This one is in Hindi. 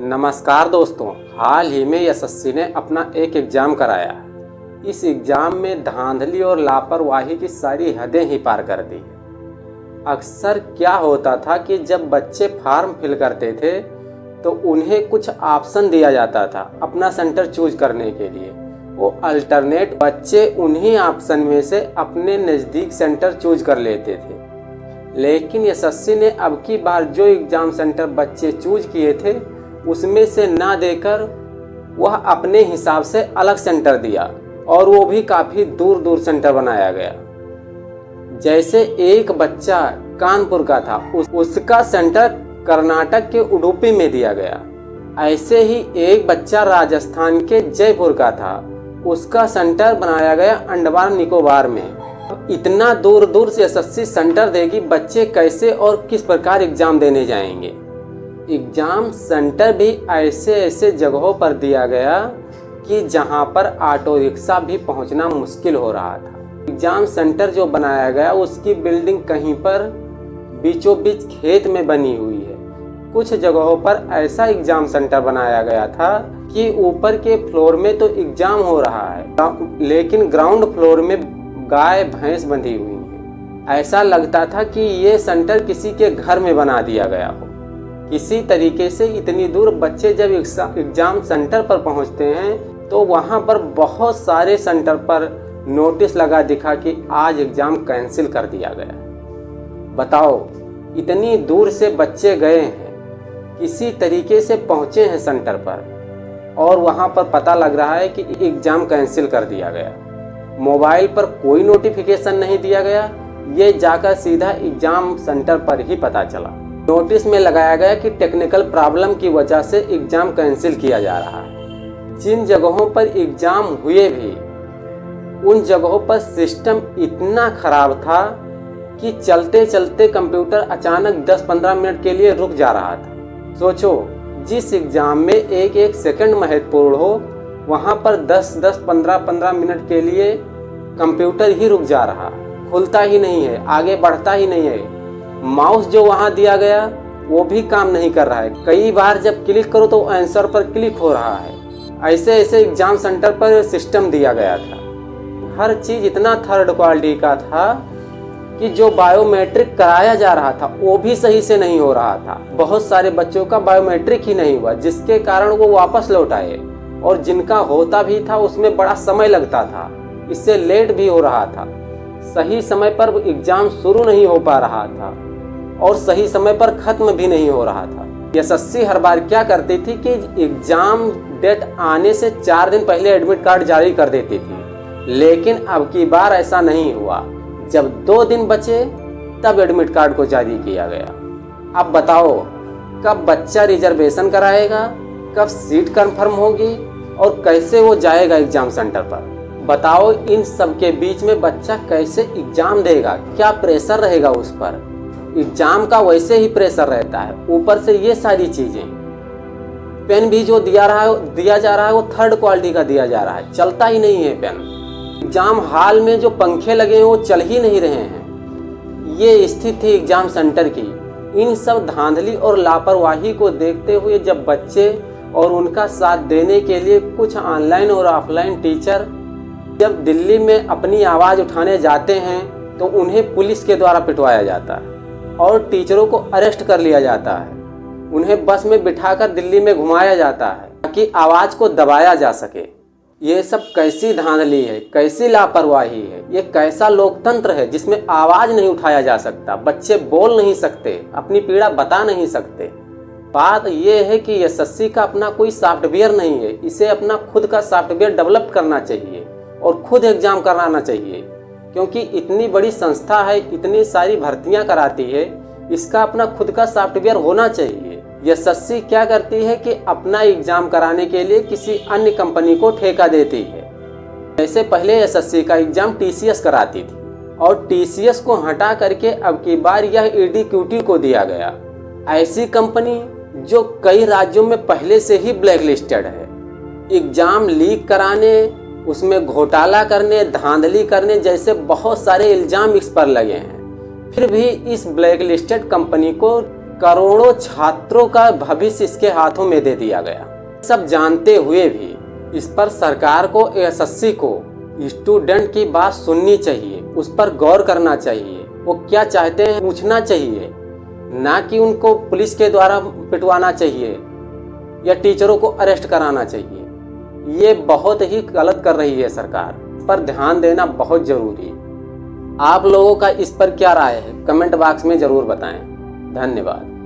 नमस्कार दोस्तों, हाल ही में एसएससी ने अपना एक एग्ज़ाम कराया है। इस एग्ज़ाम में धांधली और लापरवाही की सारी हदें ही पार कर दी। अक्सर क्या होता था कि जब बच्चे फॉर्म फिल करते थे तो उन्हें कुछ ऑप्शन दिया जाता था अपना सेंटर चूज करने के लिए। वो अल्टरनेट बच्चे उन्हीं ऑप्शन में से अपने नज़दीक सेंटर चूज कर लेते थे। लेकिन एसएससी ने अब की बार जो एग्ज़ाम सेंटर बच्चे चूज किए थे उसमें से ना देकर वह अपने हिसाब से अलग सेंटर दिया, और वो भी काफ़ी दूर दूर सेंटर बनाया गया। जैसे एक बच्चा कानपुर का था, उसका सेंटर कर्नाटक के उडुपी में दिया गया। ऐसे ही एक बच्चा राजस्थान के जयपुर का था, उसका सेंटर बनाया गया अंडमान निकोबार में। इतना दूर दूर से एसएससी सेंटर देगी, बच्चे कैसे और किस प्रकार एग्जाम देने जाएंगे। एग्जाम सेंटर भी ऐसे ऐसे जगहों पर दिया गया कि जहां पर ऑटो रिक्शा भी पहुंचना मुश्किल हो रहा था। एग्जाम सेंटर जो बनाया गया उसकी बिल्डिंग कहीं पर बीचों बीच खेत में बनी हुई है। कुछ जगहों पर ऐसा एग्जाम सेंटर बनाया गया था कि ऊपर के फ्लोर में तो एग्जाम हो रहा है, लेकिन ग्राउंड फ्लोर में गाय भैंस बंधी हुई है। ऐसा लगता था कि ये सेंटर किसी के घर में बना दिया गया हो। किसी तरीके से इतनी दूर बच्चे जब एग्जाम सेंटर पर पहुंचते हैं तो वहां पर बहुत सारे सेंटर पर नोटिस लगा दिखा कि आज एग्जाम कैंसिल कर दिया गया। बताओ, इतनी दूर से बच्चे गए हैं, किसी तरीके से पहुंचे हैं सेंटर पर, और वहां पर पता लग रहा है कि एग्जाम कैंसिल कर दिया गया। मोबाइल पर कोई नोटिफिकेशन नहीं दिया गया, ये जाकर सीधा एग्जाम सेंटर पर ही पता चला। नोटिस में लगाया गया कि टेक्निकल प्रॉब्लम की वजह से एग्जाम कैंसिल किया जा रहा है। जिन जगहों पर एग्जाम हुए भी उन जगहों पर सिस्टम इतना खराब था कि चलते चलते कंप्यूटर अचानक 10-15 मिनट के लिए रुक जा रहा था। सोचो, जिस एग्जाम में एक एक सेकंड महत्वपूर्ण हो, वहां पर 10-10, 15-15 मिनट के लिए कंप्यूटर ही रुक जा रहा, खुलता ही नहीं है, आगे बढ़ता ही नहीं है। माउस जो वहां दिया गया वो भी काम नहीं कर रहा है। कई बार जब क्लिक करो तो आंसर पर क्लिक हो रहा है। ऐसे ऐसे एग्जाम सेंटर पर सिस्टम दिया गया था। हर चीज इतना थर्ड क्वालिटी का था कि जो बायोमेट्रिक कराया जा रहा था वो भी सही से नहीं हो रहा था। बहुत सारे बच्चों का बायोमेट्रिक ही नहीं हुआ, जिसके कारण वो वापस लौट आए, और जिनका होता भी था उसमें बड़ा समय लगता था, इससे लेट भी हो रहा था। सही समय पर एग्जाम शुरू नहीं हो पा रहा था और सही समय पर खत्म भी नहीं हो रहा था। एसएससी हर बार क्या करती थी कि एग्जाम डेट आने से 4 दिन पहले एडमिट कार्ड जारी कर देती थी, लेकिन अब की बार ऐसा नहीं हुआ। जब 2 दिन बचे तब एडमिट कार्ड को जारी किया गया। अब बताओ, कब बच्चा रिजर्वेशन कराएगा, कब सीट कंफर्म होगी और कैसे वो जाएगा एग्जाम सेंटर पर। बताओ, इन सब के बीच में बच्चा कैसे एग्जाम देगा, क्या प्रेशर रहेगा उस पर। एग्जाम का वैसे ही प्रेशर रहता है, ऊपर से ये सारी चीजें। पेन भी जो दिया जा रहा है वो थर्ड क्वालिटी का दिया जा रहा है, चलता ही नहीं है पेन। एग्जाम हॉल में जो पंखे लगे हैं वो चल ही नहीं रहे हैं। ये स्थिति थी एग्जाम सेंटर की। इन सब धांधली और लापरवाही को देखते हुए जब बच्चे और उनका साथ देने के लिए कुछ ऑनलाइन और ऑफलाइन टीचर जब दिल्ली में अपनी आवाज़ उठाने जाते हैं तो उन्हें पुलिस के द्वारा पिटवाया जाता है और टीचरों को अरेस्ट कर लिया जाता है। उन्हें बस में बिठाकर दिल्ली में घुमाया जाता है ताकि आवाज़ को दबाया जा सके। ये सब कैसी धांधली है, कैसी लापरवाही है, ये कैसा लोकतंत्र है जिसमें आवाज़ नहीं उठाया जा सकता, बच्चे बोल नहीं सकते, अपनी पीड़ा बता नहीं सकते। बात यह है कि एसएससी का अपना कोई सॉफ्टवेयर नहीं है, इसे अपना खुद का सॉफ्टवेयर डेवलप करना चाहिए और खुद एग्जाम कराना चाहिए, क्योंकि इतनी बड़ी संस्था है, इतनी सारी भर्तियां कराती है, इसका अपना खुद का सॉफ्टवेयर होना चाहिए। एसएससी क्या करती है कि अपना एग्जाम कराने के लिए किसी अन्य कंपनी को ठेका देती है। जैसे पहले एसएससी का एग्जाम टीसीएस कराती थी और टीसीएस को हटा करके अब की बार यह ईडीक्यूटी को दिया गया। ऐसी कंपनी जो कई राज्यों में पहले से ही ब्लैक लिस्टेड है, एग्जाम लीक कराने, उसमें घोटाला करने, धांधली करने जैसे बहुत सारे इल्जाम इस पर लगे हैं। फिर भी इस ब्लैक लिस्टेड कंपनी को करोड़ों छात्रों का भविष्य इसके हाथों में दे दिया गया। सब जानते हुए भी इस पर सरकार को, एसएससी को स्टूडेंट की बात सुननी चाहिए, उस पर गौर करना चाहिए, वो क्या चाहते हैं पूछना चाहिए, ना कि उनको पुलिस के द्वारा पिटवाना चाहिए या टीचरों को अरेस्ट कराना चाहिए। ये बहुत ही गलत कर रही है सरकार, पर ध्यान देना बहुत जरूरी है। आप लोगों का इस पर क्या राय है, कमेंट बॉक्स में जरूर बताएं। धन्यवाद।